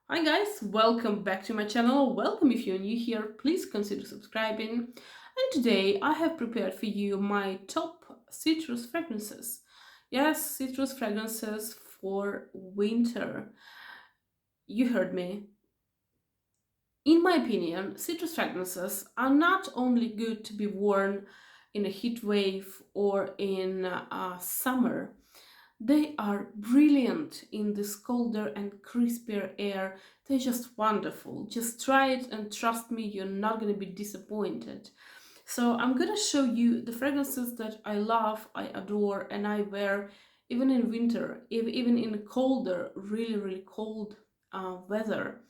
Hi guys, welcome back to my channel. Welcome if you're new here, please consider subscribing. And today I have prepared for you my top citrus fragrances. Yes, citrus fragrances for winter. You heard me. In my opinion, citrus fragrances are not only good to be worn in a heat wave or in summer. They are brilliant in this colder and crispier air. They're just wonderful. Just try it and trust me, you're not going to be disappointed. So I'm going to show you the fragrances that I love, I adore, and I wear even in winter, even in colder, really cold weather.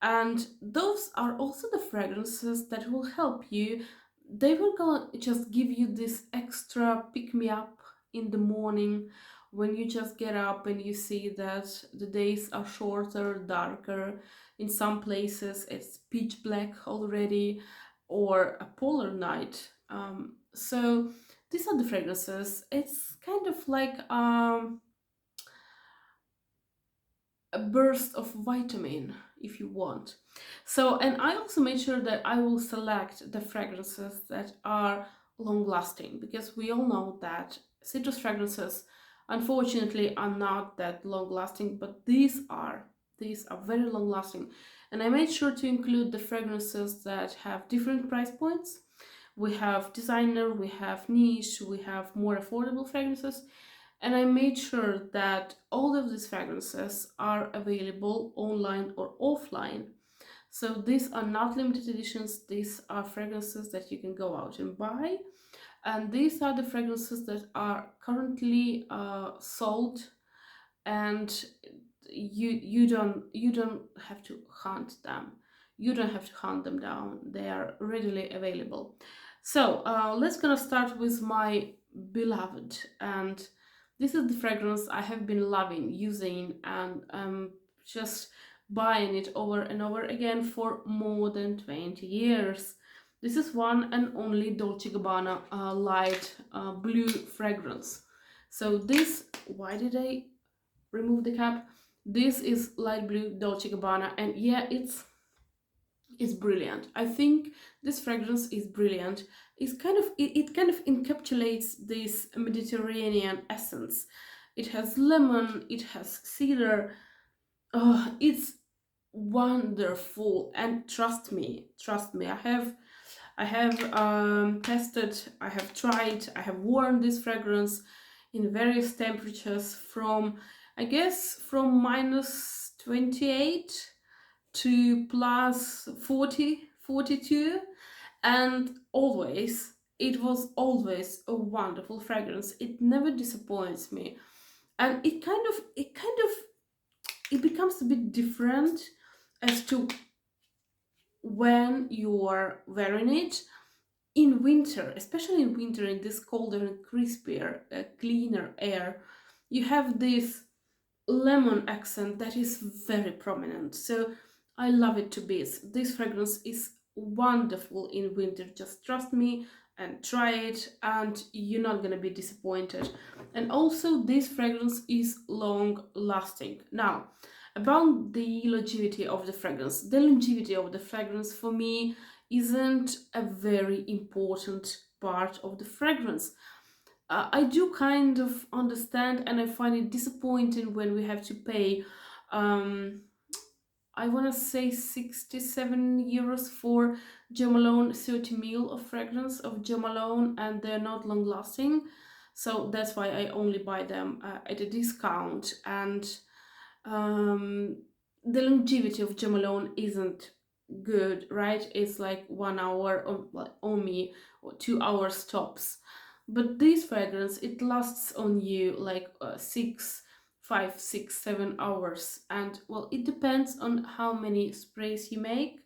And those are also the fragrances that will help you. They will just give you this extra pick me up in the morning when you just get up and you see that the days are shorter, darker. In some places it's pitch black already, or a polar night. So these are the fragrances. It's kind of like a burst of vitamin if you want. So, and I also made sure that I will select the fragrances that are long lasting, because we all know that citrus fragrances unfortunately are not that long lasting, but these are very long lasting. And I made sure to include the fragrances that have different price points. We have designer, we have niche, we have more affordable fragrances, and I made sure that all of these fragrances are available online or offline. So these are not limited editions, these are fragrances that you can go out and buy. And these are the fragrances that are currently sold, and you don't have to hunt them. You don't have to hunt them down. They are readily available. So let's gonna start with my beloved, and this is the fragrance I have been loving using, and just buying it over and over again for more than 20 years. This is one and only Dolce Gabbana light blue fragrance. So this, why did I remove the cap? This is light blue Dolce Gabbana, and yeah, it's brilliant. I think this fragrance is brilliant. It kind of encapsulates this Mediterranean essence. It has lemon, it has cedar. Oh, it's wonderful, and trust me, I have tested, I have tried, I have worn this fragrance in various temperatures, from, I guess, from minus 28 to plus 40, 42, and always, it was always a wonderful fragrance. It never disappoints me. And it becomes a bit different as to when you are wearing it in winter, especially in winter, in this colder and crispier, cleaner air. You have this lemon accent that is very prominent. So I love it to bits. This fragrance is wonderful in winter. Just trust me and try it, and you're not gonna be disappointed. And also, this fragrance is long lasting. Now, about the longevity of the fragrance. The longevity of the fragrance for me isn't a very important part of the fragrance. I do kind of understand, and I find it disappointing when we have to pay, um, I want to say 67 euros for Jo Malone 30 ml of fragrance of Jo Malone, and they're not long lasting. So that's why I only buy them at a discount. And um, the longevity of Jo Malone isn't good, right? It's like 1 hour or like only, or 2 hours tops. But this fragrance, it lasts on you like 7 hours, and well, it depends on how many sprays you make.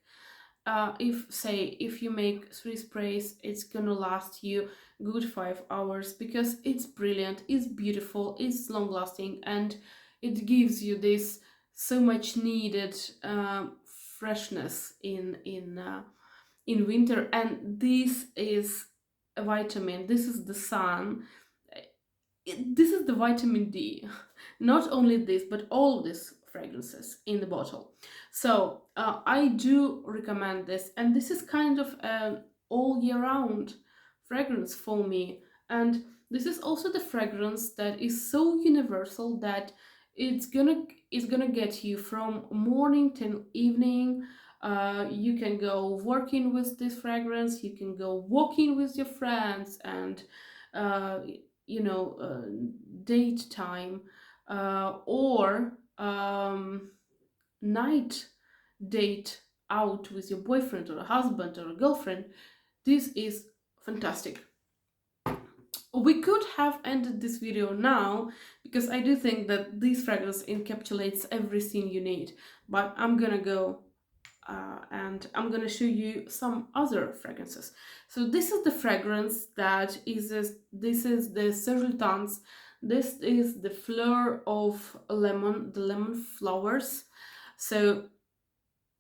If you make 3 sprays, it's gonna last you good 5 hours, because it's brilliant, it's beautiful, it's long lasting, and it gives you this so much needed freshness in winter. And this is a vitamin. This is the sun. This is the vitamin D. Not only this, but all these fragrances in the bottle. So I do recommend this, and this is kind of an all year round fragrance for me. And this is also the fragrance that is so universal that it's gonna get you from morning till evening. You can go working with this fragrance, you can go walking with your friends, and uh, you know, date time, or night date out with your boyfriend or a husband or a girlfriend. This is fantastic. We could have ended this video now, because I do think that this fragrance encapsulates everything you need, but I'm gonna go and I'm gonna show you some other fragrances. So this is the fragrance that is this is the Serge Lutens. This is the Fleur of lemon, the lemon flowers. So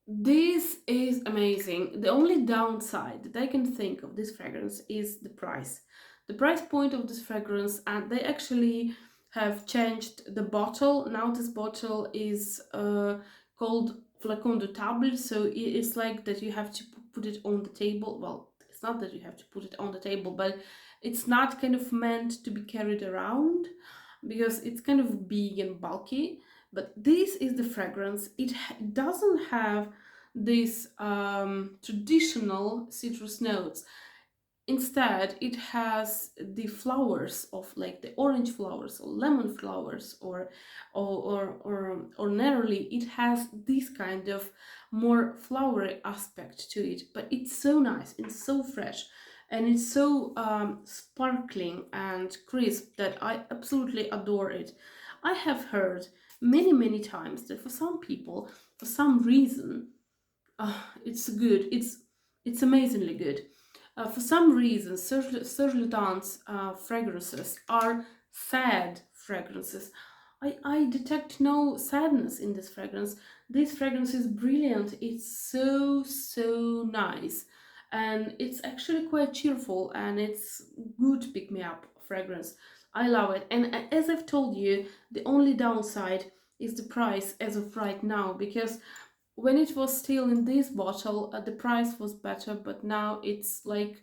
this is amazing. The only downside that I can think of this fragrance is the price. The price point of this fragrance, and they actually have changed the bottle. Now this bottle is called flacon de table, so it's like that you have to put it on the table. Well, it's not that you have to put it on the table, but it's not kind of meant to be carried around, because it's kind of big and bulky. But this is the fragrance. It doesn't have this traditional citrus notes. Instead, it has the flowers of, like, the orange flowers or lemon flowers, or narrowly, it has this kind of more flowery aspect to it. But it's so nice, it's so fresh, and it's so sparkling and crisp that I absolutely adore it. I have heard many times that for some people, for some reason, it's good. It's amazingly good. For some reason, Serge Lutens fragrances are sad fragrances. I detect no sadness in this fragrance. This fragrance is brilliant. It's so nice, and it's actually quite cheerful, and it's good pick me up fragrance. I love it. And as I've told you, the only downside is the price as of right now, because when it was still in this bottle, the price was better, but now it's like,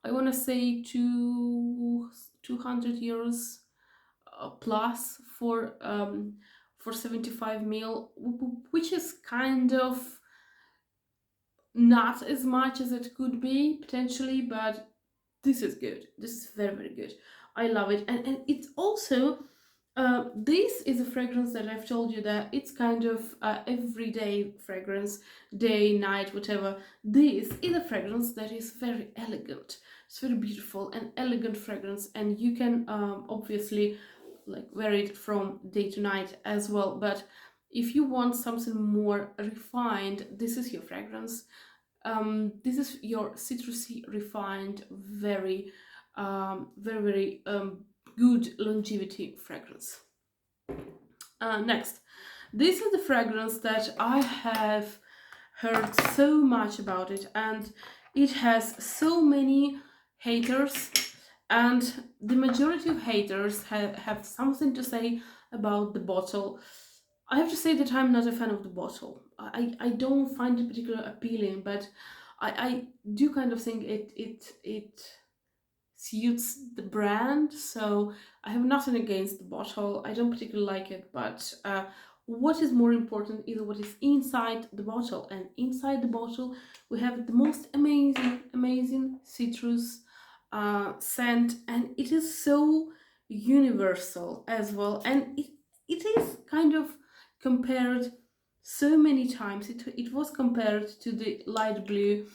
I want to say 200 euros plus for 75 ml, which is kind of not as much as it could be potentially, but this is good. This is very good. I love it. And it's also this is a fragrance that I've told you that it's kind of everyday fragrance, day, night, whatever. This is a fragrance that is very elegant. It's very beautiful and elegant fragrance, and you can obviously like wear it from day to night as well. But if you want something more refined, this is your fragrance. This is your citrusy, refined, very good longevity fragrance. Next, this is the fragrance that I have heard so much about it, and it has so many haters, and the majority of haters have something to say about the bottle. I have to say that I'm not a fan of the bottle. I don't find it particularly appealing, but I do kind of think it suits the brand. So I have nothing against the bottle. I don't particularly like it, but what is more important is what is inside the bottle. And inside the bottle we have the most amazing citrus scent, and it is so universal as well. And it is kind of compared so many times. It was compared to the light blue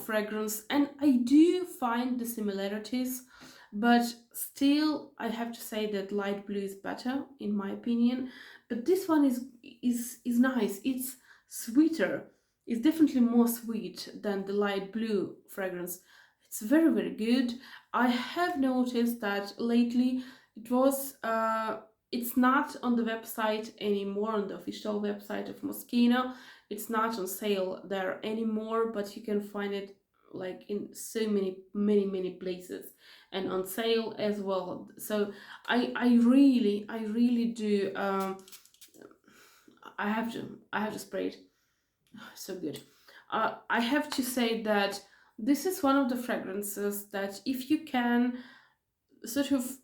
fragrance, and I do find the similarities, but still I have to say that light blue is better in my opinion. But this one is nice. It's sweeter. It's definitely more sweet than the light blue fragrance. It's very good. I have noticed that lately it was it's not on the website anymore, on the official website of Moschino. It's not on sale there anymore, but you can find it like in so many places, and on sale as well. So I really do I have to spray it. So good. I have to say that this is one of the fragrances that if you can sort of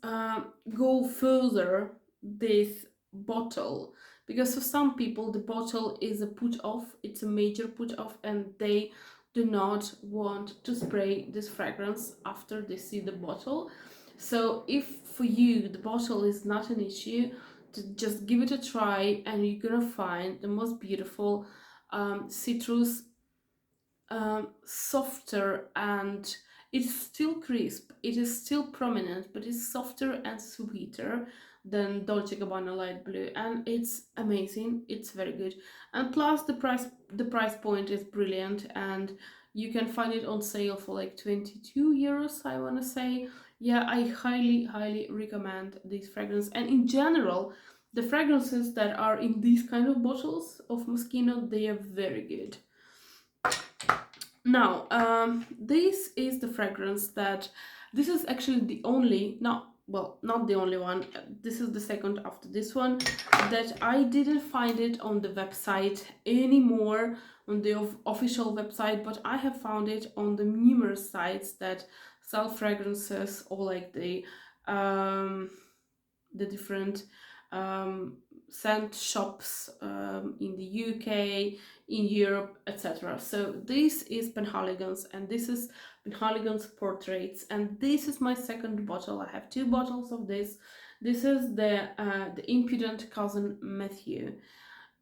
go further this bottle, because for some people the bottle is a put off, it's a major put off, and they do not want to spray this fragrance after they see the bottle. So if for you the bottle is not an issue, to just give it a try and you're gonna find the most beautiful citrus, softer, and it's still crisp, it is still prominent, but it's softer and sweeter than Dolce Gabbana light blue, and it's amazing, it's very good. And plus the price point is brilliant, and you can find it on sale for like 22 euros, I want to say. Yeah, I highly recommend this fragrance. And in general, the fragrances that are in these kind of bottles of Moschino, they are very good. Now, this is the fragrance that, this is actually the only, not the only one, this is the second after this one, that I didn't find it on the website anymore, on the official website, but I have found it on the numerous sites that sell fragrances, or like the different scent shops in the UK, in Europe, etc. So this is Penhaligon's, and this is Penhaligon's Portraits, and this is my second bottle. I have two bottles of this. This is the Impudent Cousin Matthew.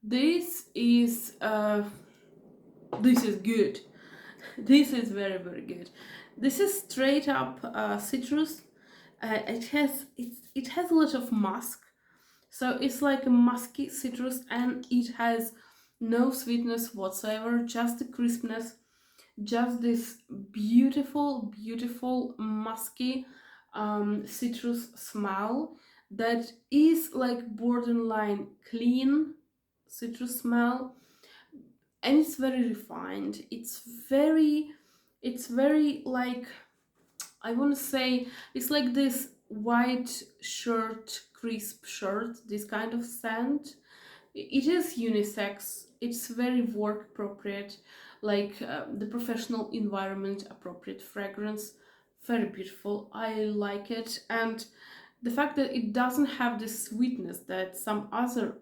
This is good. This is very good. This is straight up citrus. It has a lot of musk, so it's like a musky citrus, and it has no sweetness whatsoever, just the crispness, just this beautiful musky citrus smell that is like borderline clean citrus smell, and it's very refined. It's very like, I want to say, it's like this white shirt, crisp shirt, this kind of scent. It is unisex, it's very work appropriate, like the professional environment appropriate fragrance. Very beautiful, I like it. And the fact that it doesn't have the sweetness that some other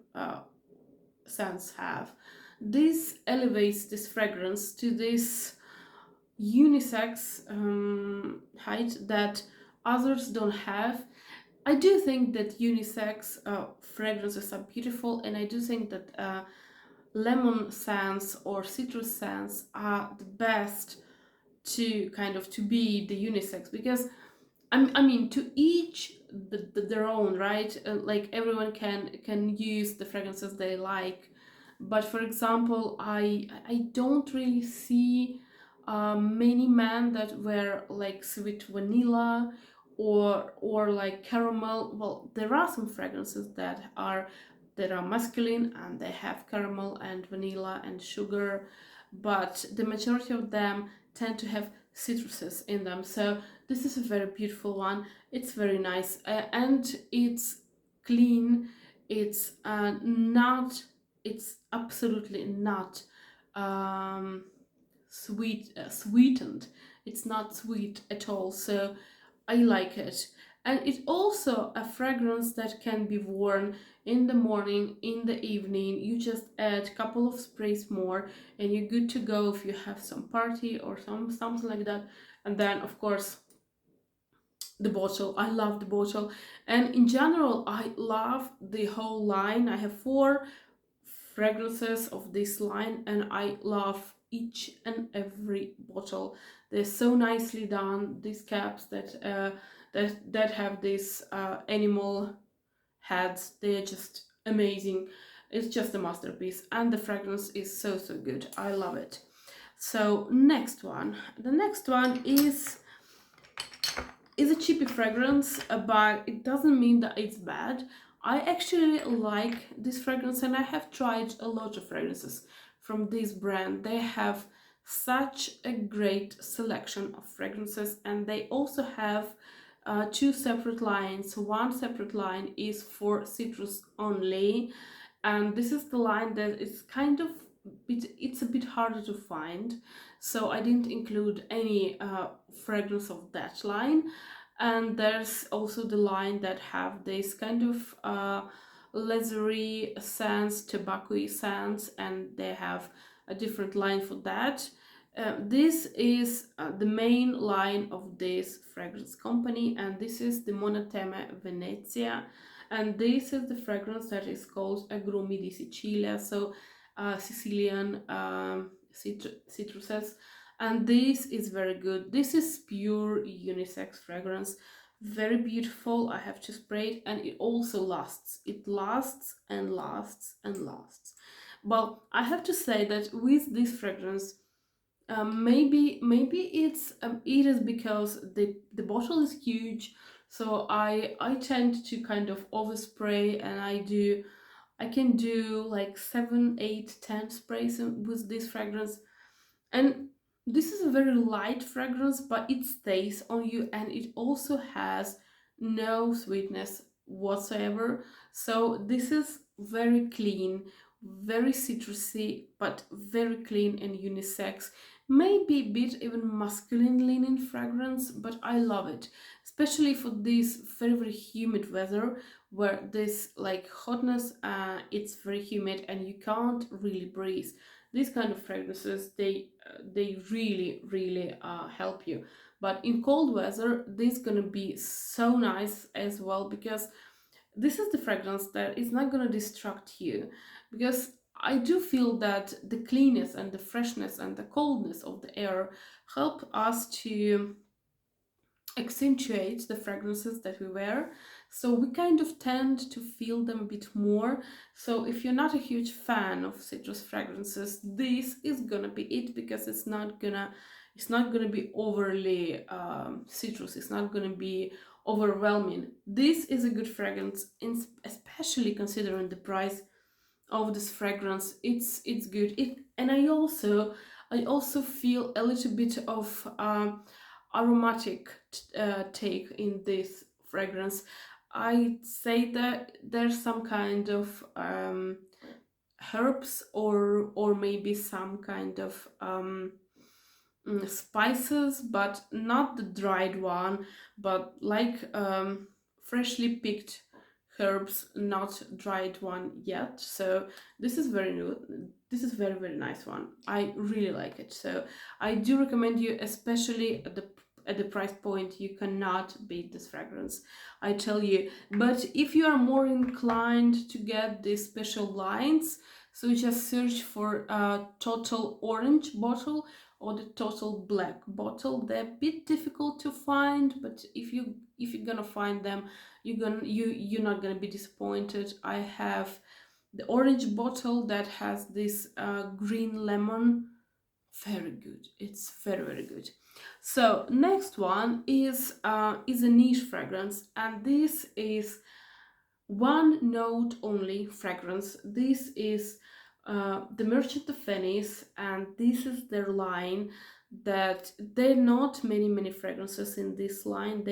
scents have, this elevates this fragrance to this unisex height that others don't have. I do think that unisex fragrances are beautiful, and I do think that lemon scents or citrus scents are the best to kind of to be the unisex, because I mean, to each their own, right? Like everyone can use the fragrances they like, but for example, I don't really see many men that wear like sweet vanilla or like caramel. Well, there are some fragrances that are masculine and they have caramel and vanilla and sugar, but the majority of them tend to have citruses in them. So this is a very beautiful one. It's very nice, and it's clean. It's not. It's absolutely not sweetened. It's not sweet at all. So I like it. And it's also a fragrance that can be worn in the morning, in the evening. You just add a couple of sprays more and you're good to go if you have some party or something like that. And then of course the bottle. I love the bottle. And in general, I love the whole line. I have 4 fragrances of this line and I love each and every bottle. They're so nicely done, these caps that have these animal heads. They're just amazing. It's just a masterpiece, and the fragrance is so good. I love it. So next one, the next one is a cheapy fragrance, but it doesn't mean that it's bad. I actually like this fragrance, and I have tried a lot of fragrances from this brand. They have such a great selection of fragrances, and they also have 2 separate lines. One separate line is for citrus only, and this is the line that is kind of it's a bit harder to find, so I didn't include any fragrance of that line. And there's also the line that have this kind of leathery sense, tobacco sense, and they have a different line for that. This is the main line of this fragrance company, and this is the Monotheme Venezia, and this is the fragrance that is called Agrumi di Sicilia, so Sicilian citruses, and this is very good. This is pure unisex fragrance, very beautiful. I have to spray it, and it also lasts. It lasts and lasts and lasts. Well, I have to say that with this fragrance, maybe it is because the bottle is huge, so I tend to kind of overspray, and I can do like 7, 8, 10 sprays with this fragrance. And this is a very light fragrance, but it stays on you, and it also has no sweetness whatsoever. So this is very clean, very citrusy, but very clean and unisex. Maybe a bit even masculine leaning fragrance, but I love it, especially for this very, very humid weather where this like hotness, it's very humid and you can't really breathe. These kind of fragrances, they really, really help you. But in cold weather, this is gonna be so nice as well, because this is the fragrance that is not gonna distract you, because I do feel that the cleanness and the freshness and the coldness of the air help us to accentuate the fragrances that we wear, so we kind of tend to feel them a bit more. So if you're not a huge fan of citrus fragrances, this is gonna be it, because it's not gonna be overly citrus, it's not gonna be overwhelming. This is a good fragrance, especially considering the price of this fragrance. It's good. And I also feel a little bit of aromatic take in this fragrance. I'd say that there's some kind of herbs, or maybe some kind of spices, but not the dried one, but like freshly picked herbs, not dried one yet. So this is very new. This is very, very nice one. I really like it. So I do recommend you, especially at the price point. You cannot beat this fragrance, I tell you. But if you are more inclined to get these special lines, so just search for a total orange bottle or the total black bottle. They're a bit difficult to find, but if you're gonna find them, you're not gonna be disappointed. I have the orange bottle that has this green lemon. Very good. It's very, very good. So next one is a niche fragrance, and this is one note only fragrance. This is the Merchant of Venice, and this is their line. That there are not many fragrances in this line.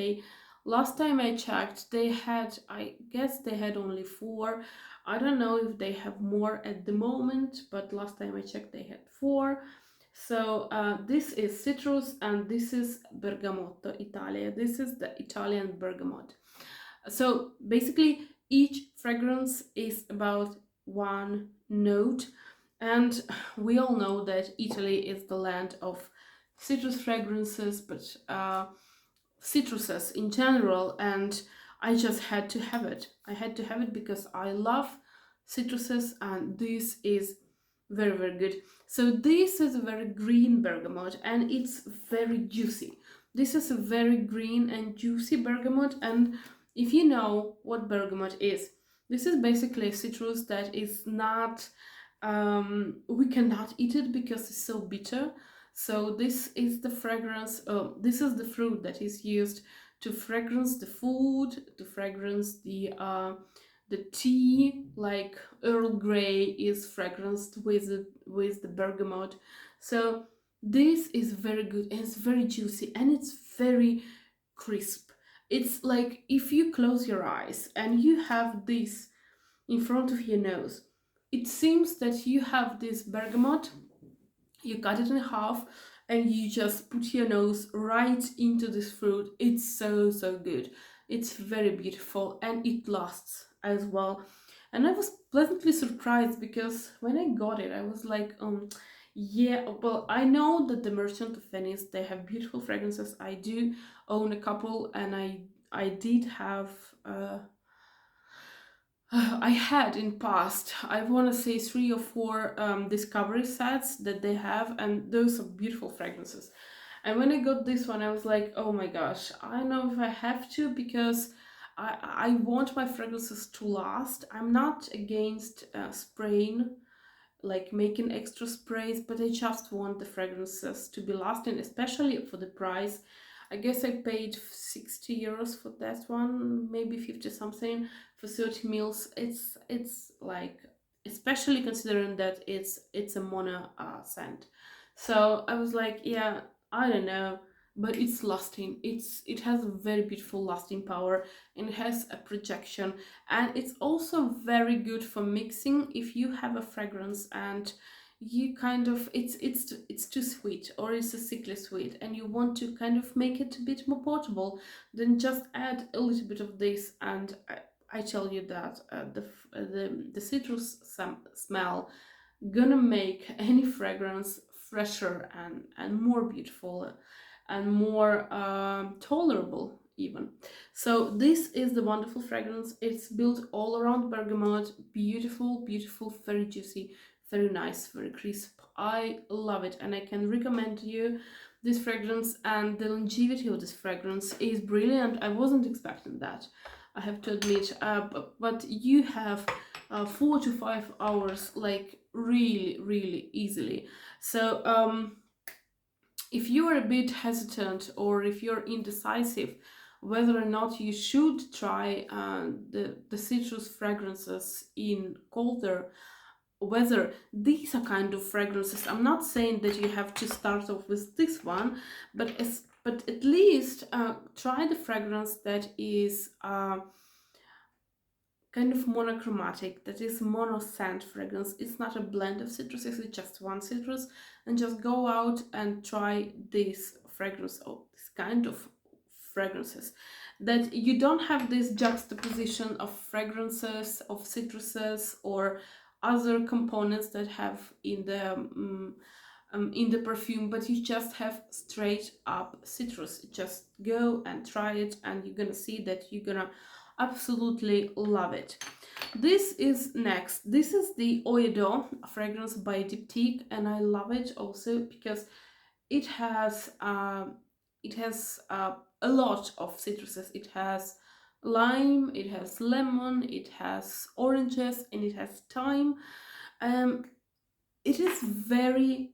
Last time I checked, I guess they had only 4. I don't know if they have more at the moment, but last time I checked they had 4. So this is citrus, and this is bergamotto Italia. This is the Italian bergamot. So basically each fragrance is about one note, and we all know that Italy is the land of citrus fragrances, but citruses in general, and I just had to have it. I had to have it because I love citruses, and this is very, very good. So this is a very green bergamot, and it's very juicy. This is a very green and juicy bergamot, and if you know what bergamot is, this is basically a citrus that is not, we cannot eat it because it's so bitter. So this is the fragrance, this is the fruit that is used to fragrance the food, to fragrance the tea, like Earl Grey is fragranced with the bergamot. So this is very good, and it's very juicy, and it's very crisp. It's like if you close your eyes and you have this in front of your nose, it seems that you have this bergamot, you cut it in half, and you just put your nose right into this fruit. It's so, so good. It's very beautiful and it lasts as well. And I was pleasantly surprised because when I got it, I was like, yeah, well, I know that the Merchant of Venice, they have beautiful fragrances. I do own a couple, and I did have I had in past, I want to say 3 or 4 discovery sets that they have, and those are beautiful fragrances. And when I got this one, I was like, oh my gosh, I don't know if I have to, because I want my fragrances to last. I'm not against spraying, like making extra sprays, but I just want the fragrances to be lasting, especially for the price. I guess I paid 60 euros for that one, maybe 50 something for 30 mils. It's like, especially considering that it's a mono scent. So I was like, yeah, I don't know, but it's lasting. It has a very beautiful lasting power, and it has a projection, and it's also very good for mixing if you have a fragrance and you kind of, it's too sweet, or it's a sickly sweet, and you want to kind of make it a bit more portable, then just add a little bit of this, and I tell you that the citrus smell gonna make any fragrance fresher and more beautiful and more tolerable even. So this is the wonderful fragrance. It's built all around bergamot. Beautiful, beautiful, very juicy, very nice, very crisp. I love it, and I can recommend you this fragrance, and the longevity of this fragrance is brilliant. I wasn't expecting that, I have to admit, but you have 4 to 5 hours, like really, really easily. So if you are a bit hesitant, or if you're indecisive whether or not you should try the citrus fragrances in colder weather, these are kind of fragrances. I'm not saying that you have to start off with this one, but at least try the fragrance that is kind of monochromatic, that is mono scent fragrance. It's not a blend of citruses, it's just one citrus, and just go out and try this fragrance, or this kind of fragrances, that you don't have this juxtaposition of fragrances of citruses or other components that have in the perfume, but you just have straight up citrus. Just go and try it, and you're gonna see that you're gonna absolutely love it. This is next. This is the Oyedo fragrance by Diptyque, and I love it also because it has a lot of citruses. It has lime, it has lemon, it has oranges, and it has thyme. It is very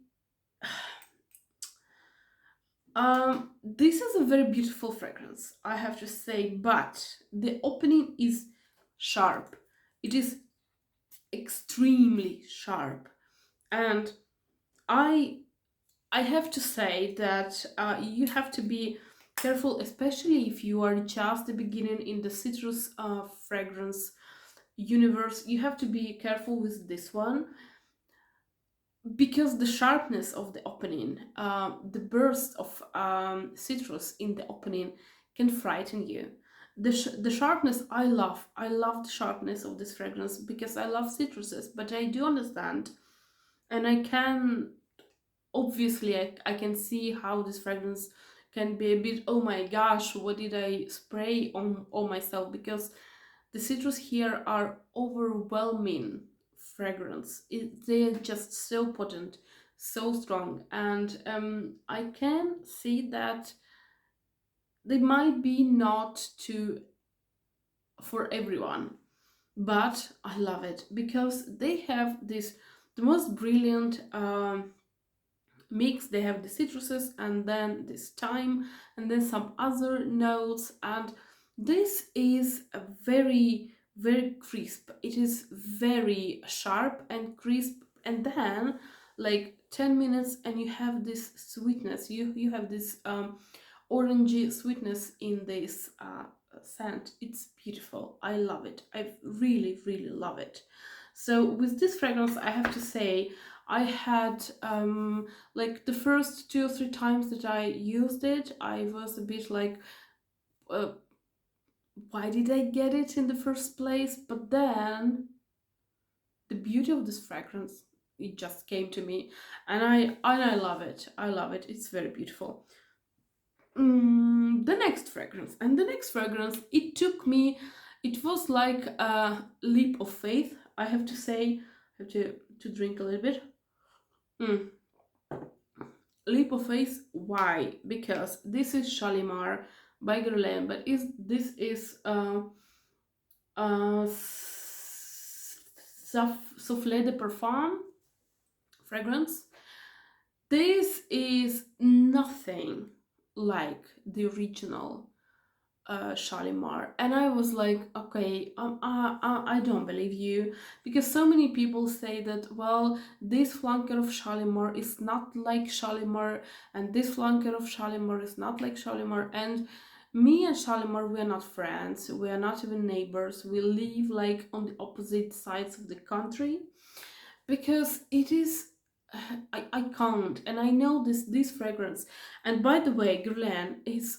this is a very beautiful fragrance, I have to say, but the opening is sharp. It is extremely sharp, and I have to say that you have to be careful, especially if you are just the beginning in the citrus fragrance universe. You have to be careful with this one, because the sharpness of the opening, the burst of citrus in the opening can frighten you. The sharpness, I love the sharpness of this fragrance because I love citruses, but I do understand, and I can, obviously I can see how this fragrance can be a bit, oh my gosh, what did I spray on myself, because the citrus here are overwhelming fragrance. They are just so potent, so strong, and I can see that they might be not to for everyone, but I love it because they have this the most brilliant mix. They have the citruses, and then this thyme, and then some other notes, and this is a very, very crisp. It is very sharp and crisp, and then like 10 minutes and you have this sweetness. You have this orangey sweetness in this scent. It's beautiful. I love it. I really, really love it. So with this fragrance, I have to say, I had like the first 2 or 3 times that I used it, I was a bit like, uh, why did I get it in the first place? But then the beauty of this fragrance, it just came to me, and I love it. I love it. It's very beautiful. The next fragrance, and the next fragrance, it took me, it was like a leap of faith, I have to say. I have to drink a little bit. Mm. Leap of faith. Why? Because this is Shalimar by Guerlain, but this is Souffle de Parfum fragrance. This is nothing like the original Shalimar, and I was like, okay, I don't believe you, because so many people say that, well, this flanker of Shalimar is not like Shalimar, and this flanker of Shalimar is not like Shalimar, and me and Shalimar, we are not friends, we are not even neighbors, we live like on the opposite sides of the country, because it is. I can't, and I know this fragrance. And by the way, Guerlain is,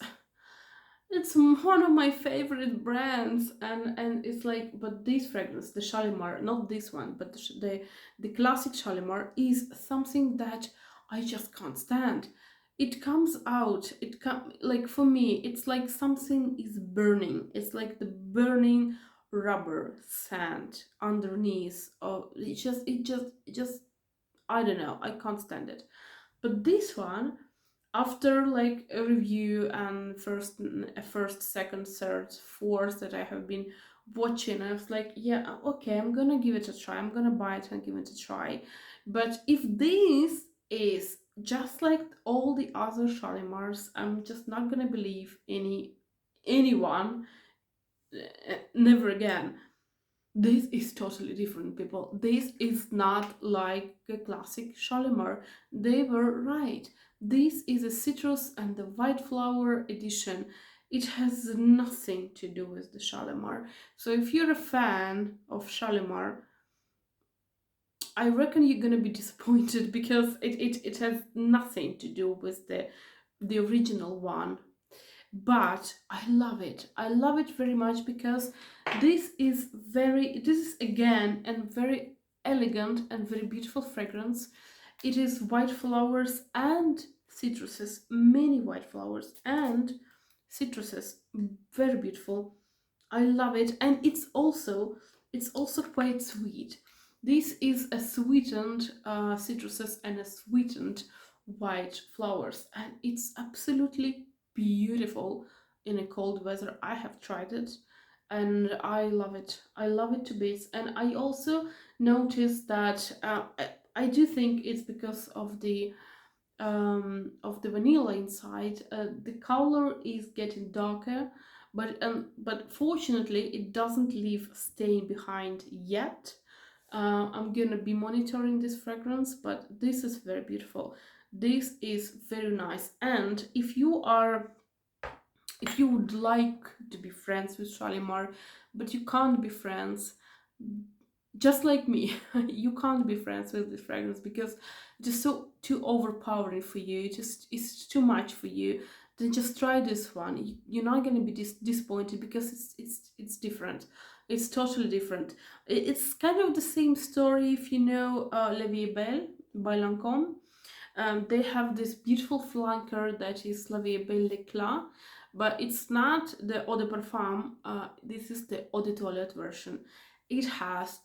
it's one of my favorite brands, and it's like, but this fragrance, the Shalimar, not this one, but the classic Shalimar, is something that I just can't stand. It comes out, like, for me, it's like something is burning. It's like the burning rubber sand underneath. Oh, it just I don't know. I can't stand it. But this one, after like a review and first, second, third, fourth that I have been watching, I was like, yeah, okay, I'm gonna give it a try. I'm gonna buy it and give it a try. But if this is just like all the other Shalimars, I'm just not gonna believe anyone, never again. This is totally different, people. This is not like a classic Shalimar. They were right. This is a citrus and the white flower edition. It has nothing to do with the Shalimar. So if you're a fan of Shalimar, I reckon you're gonna be disappointed, because it has nothing to do with the original one. But I love it. I love it very much, because this is again a very elegant and very beautiful fragrance. It is white flowers and citruses, many white flowers and citruses, very beautiful. I love it, and it's also quite sweet. This is a sweetened citruses and a sweetened white flowers, and it's absolutely beautiful in a cold weather. I have tried it, and I love it. I love it to bits. And I also noticed that I do think it's because of the vanilla inside. The color is getting darker, but fortunately it doesn't leave stain behind yet. I'm gonna be monitoring this fragrance, but this is very beautiful. This is very nice, and if you would like to be friends with Shalimar, but you can't be friends, just like me, you can't be friends with this fragrance, because it's just so too overpowering for you. It's too much for you. Then just try this one. You're not gonna be disappointed, because it's different. It's totally different. It's kind of the same story if you know La Vie est Belle by Lancôme. They have this beautiful flanker that is La Vie est Belle l'Éclat, but it's not the Eau de Parfum. This is the Eau de Toilette version. It has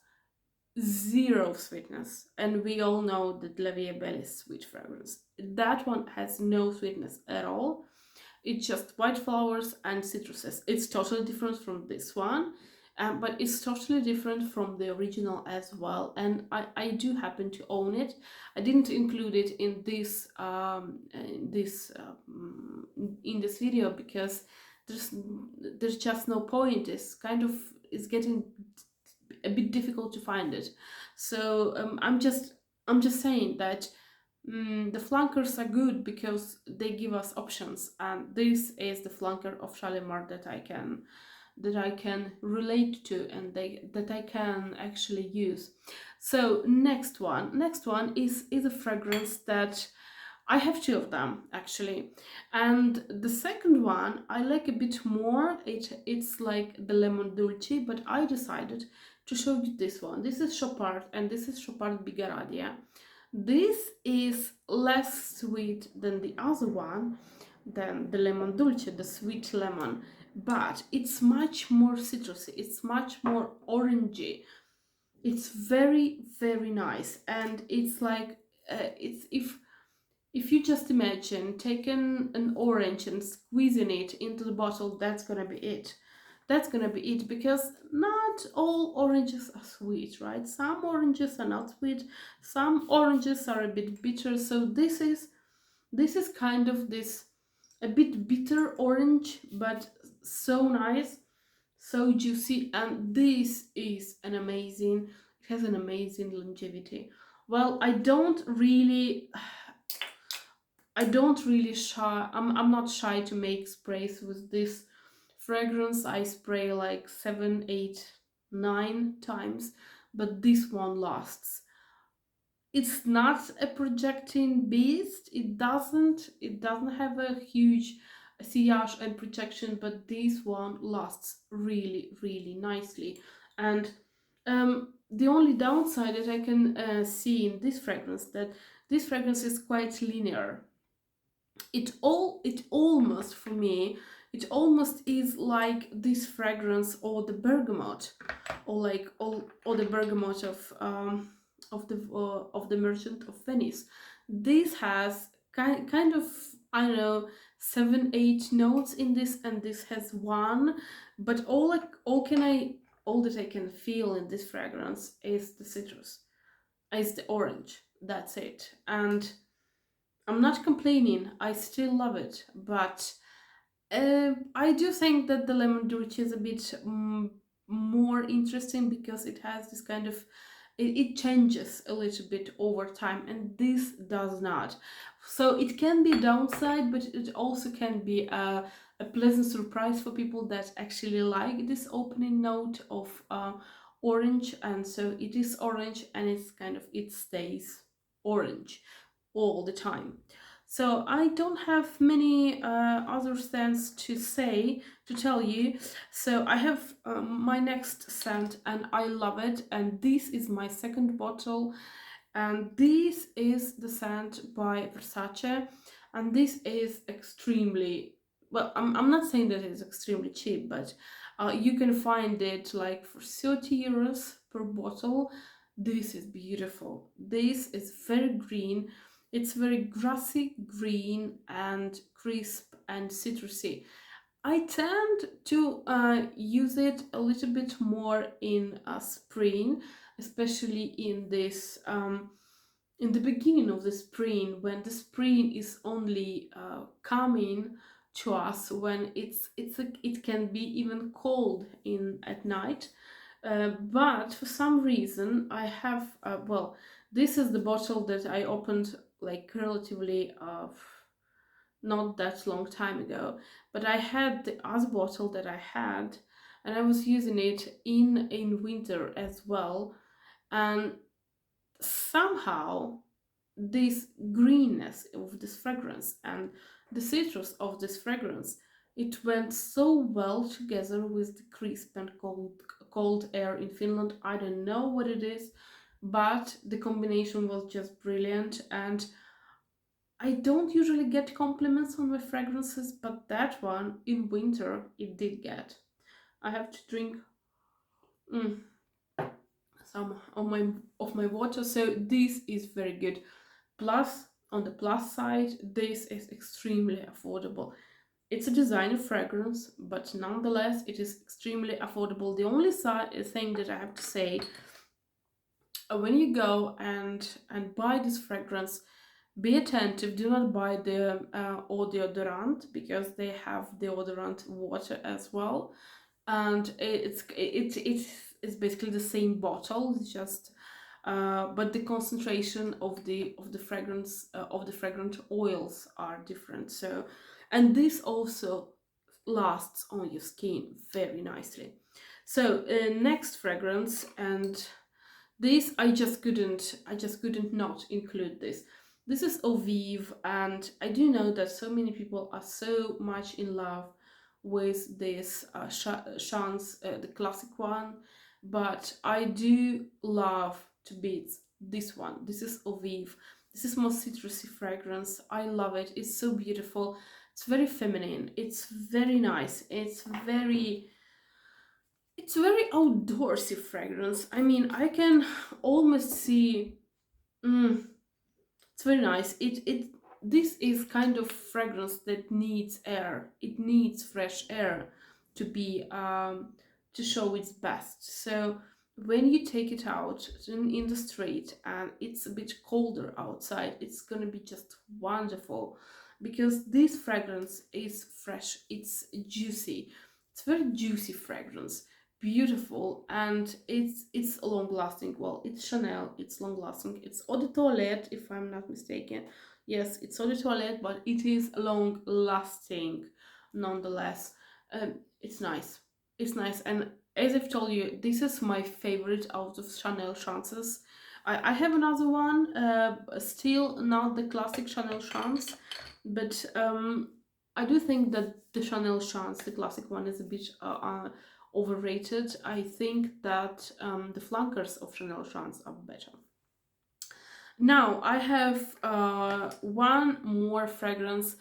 zero sweetness, and we all know that La Vie est Belle is sweet fragrance. That one has no sweetness at all. It's just white flowers and citruses. It's totally different from this one, but it's totally different from the original as well. And I do happen to own it. I didn't include it in this video, because there's just no point. It's getting a bit difficult to find it. So I'm just saying that the flankers are good, because they give us options, and this is the flanker of Shalimar that I can relate to and that I can actually use. So next one is a fragrance that I have two of them actually, and the second one I like a bit more. It's like the lemon dolce, but I decided to show you this one. This is Chopard, and this is Chopard Bigaradia. This is less sweet than the other one, than the lemon dolce, the sweet lemon, but it's much more citrusy. It's much more orangey. It's very very nice, and it's like it's if you just imagine taking an orange and squeezing it into the bottle, that's gonna be it. That's gonna be it, because not all oranges are sweet, right? Some oranges are not sweet, some oranges are a bit bitter. So this is kind of this a bit bitter orange, but so nice, so juicy, and this is an amazing, it has an amazing longevity. Well, I don't really shy. I'm not shy to make sprays with this fragrance. I spray like 7, 8, 9 times, but this one lasts. It's not a projecting beast. It doesn't have a huge sillage and projection, but this one lasts really really nicely. And the only downside that I can see in this fragrance, that this fragrance is quite linear. It almost, for me, it almost is like this fragrance or the bergamot, or like or the bergamot of the Merchant of Venice. This has kind of, I don't know, 7 8 notes in this, and this has one. But all that I can feel in this fragrance is the citrus, is the orange. That's it. And I'm not complaining. I still love it, but I do think that the lemon dolce is a bit more interesting, because it has this kind of, it changes a little bit over time, and this does not. So it can be a downside, but it also can be a pleasant surprise for people that actually like this opening note of orange. And so it is orange, and it's kind of, it stays orange all the time. So I don't have many other scents to tell you. So I have my next scent, and I love it. And this is my second bottle, and this is the scent by Versace, and this is extremely well. I'm not saying that it's extremely cheap, but you can find it like for 30 euros per bottle. This is beautiful. This is very green. It's very grassy green and crisp and citrusy. I tend to use it a little bit more in spring, especially in the beginning of the spring, when the spring is only coming to us, when it can be even cold in at night. But for some reason, I have well, this is the bottle that I opened like relatively not that long time ago, but I had the other bottle that I had, and I was using it in winter as well. And somehow this greenness of this fragrance and the citrus of this fragrance, it went so well together with the crisp and cold air in Finland. I don't know what it is, but the combination was just brilliant. And I don't usually get compliments on my fragrances, but that one in winter it did get. I have to drink mm, some of my water, so this is very good. Plus, on the plus side, this is extremely affordable. It's a designer fragrance, but nonetheless, it is extremely affordable. The only thing that I have to say, when you go and buy this fragrance, be attentive. Do not buy the eau deodorant, because they have deodorant water as well, and it's basically the same bottle. It's just but the concentration of the fragrance of the fragrant oils are different. So, and this also lasts on your skin very nicely. So next fragrance, and this I just couldn't not include this. This is Vive, and I do know that so many people are so much in love with this Chance, the classic one, but I do love to beat this one. This is Vive. This is more citrusy fragrance. I love it. It's so beautiful. It's very feminine. It's very nice. It's very outdoorsy fragrance. I mean, I can almost see. It's very nice. This is kind of fragrance that needs air. It needs fresh air to be to show its best. So when you take it out in the street and it's a bit colder outside, it's gonna be just wonderful because this fragrance is fresh. It's juicy. It's very juicy fragrance, beautiful, and it's long lasting. Well, it's Chanel, it's long lasting. It's eau de toilette, if I'm not mistaken. Yes, it's eau de toilette, but it is long lasting nonetheless. It's nice. It's nice, and as I've told you, this is my favorite out of Chanel chances. I have another one, still not the classic Chanel chance, but I do think that the Chanel chance, the classic one, is a bit overrated. I think that the flankers of Chanel chance are better. Now I have one more fragrance,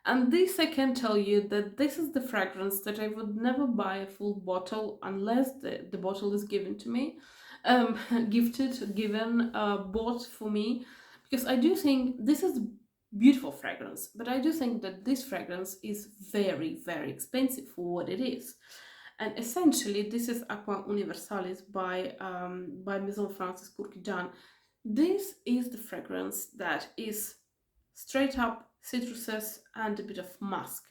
and this I can tell you that this is the fragrance that I would never buy a full bottle unless the bottle is given to me, gifted, given, bought for me, because I do think this is beautiful fragrance, but I do think that this fragrance is very, very expensive for what it is. And essentially, this is Aqua Universalis by Maison Francis Kurkdjian. This is the fragrance that is straight up citruses and a bit of musk.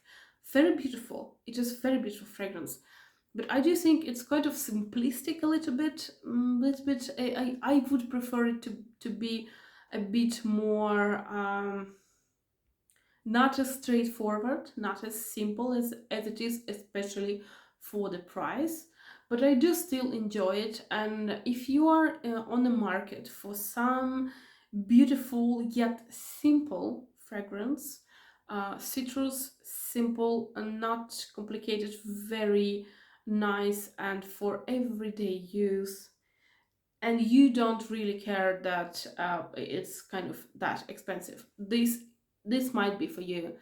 Very beautiful. It is very beautiful fragrance. But I do think it's kind of simplistic a little bit. I would prefer it to be a bit more not as straightforward, not as simple as it is, especially for the price. But I do still enjoy it, and if you are on the market for some beautiful yet simple fragrance, citrus, simple and not complicated, very nice and for everyday use, and you don't really care that it's kind of that expensive, this might be for you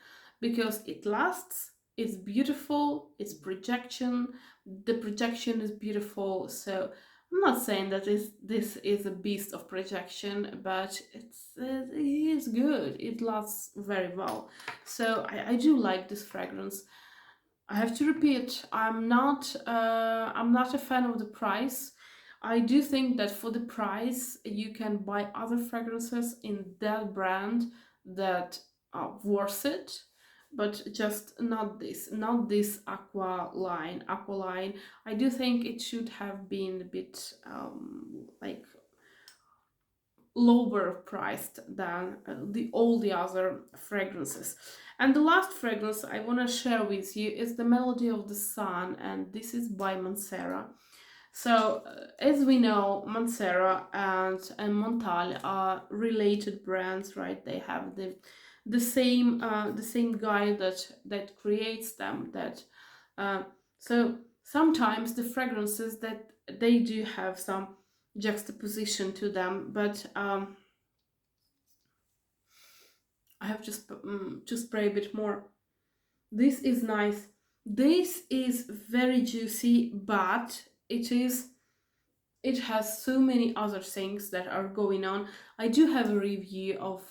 because it lasts, it's beautiful, it's projection, the projection is beautiful. So I'm not saying that this is a beast of projection, but it is good, it lasts very well. So I do like this fragrance. I have to repeat, I'm not a fan of the price. I do think that for the price you can buy other fragrances in that brand that are worth it, but just not this Aqua line. I do think it should have been a bit like lower priced than all the other fragrances. And the last fragrance I want to share with you is the Melody of the Sun, and this is by Mancera. So as we know, Mancera and Montal are related brands, right? They have the same guy that creates them. So sometimes the fragrances that they do have some juxtaposition to them, but I have to spray a bit more. This is nice. This is very juicy, but it has so many other things that are going on. I do have a review of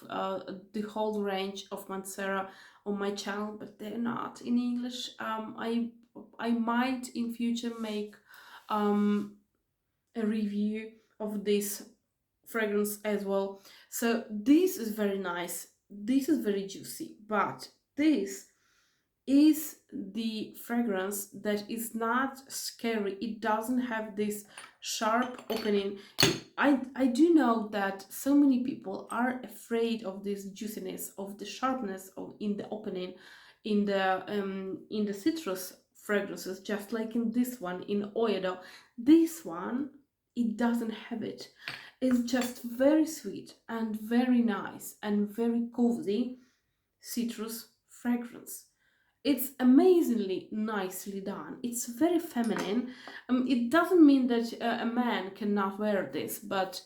the whole range of Mancera on my channel, but they're not in English. I might in future make a review of this fragrance as well. So this is very nice. This is very juicy, but this is the fragrance that is not scary. It doesn't have this sharp opening. I do know that so many people are afraid of this juiciness, of the sharpness of in the opening in the citrus fragrances, just like in this one in Oyedo. This one, it doesn't have it. It's just very sweet and very nice and very cozy citrus fragrance. It's amazingly nicely done. It's very feminine. It doesn't mean that a man cannot wear this, but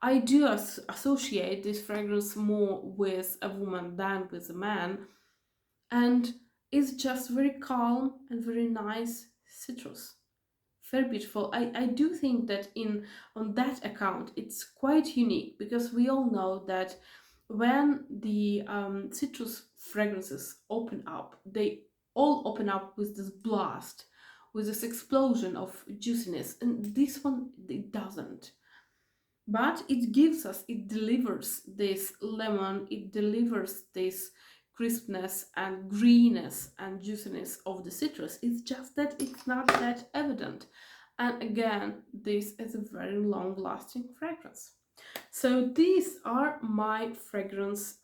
I do associate this fragrance more with a woman than with a man, and it's just very calm and very nice citrus. Very beautiful. I do think that in on that account it's quite unique, because we all know that when the citrus fragrances open up, they all open up with this blast, with this explosion of juiciness, and this one it doesn't. But it gives us, it delivers this lemon, it delivers this crispness and greenness and juiciness of the citrus. It's just that it's not that evident. And again, this is a very long lasting fragrance. So these are my fragrances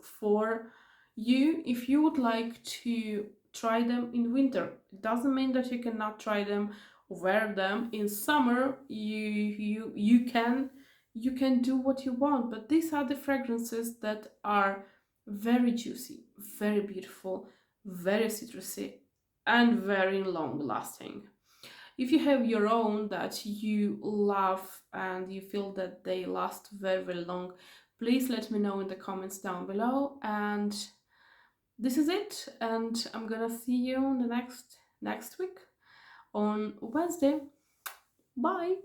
for you if you would like to try them in winter. It doesn't mean that you cannot try them, wear them in summer. You can do what you want, but these are the fragrances that are very juicy, very beautiful, very citrusy, and very long lasting. If you have your own that you love and you feel that they last very, very long, please let me know in the comments down below. And this is it, and I'm gonna see you the next week on Wednesday. Bye.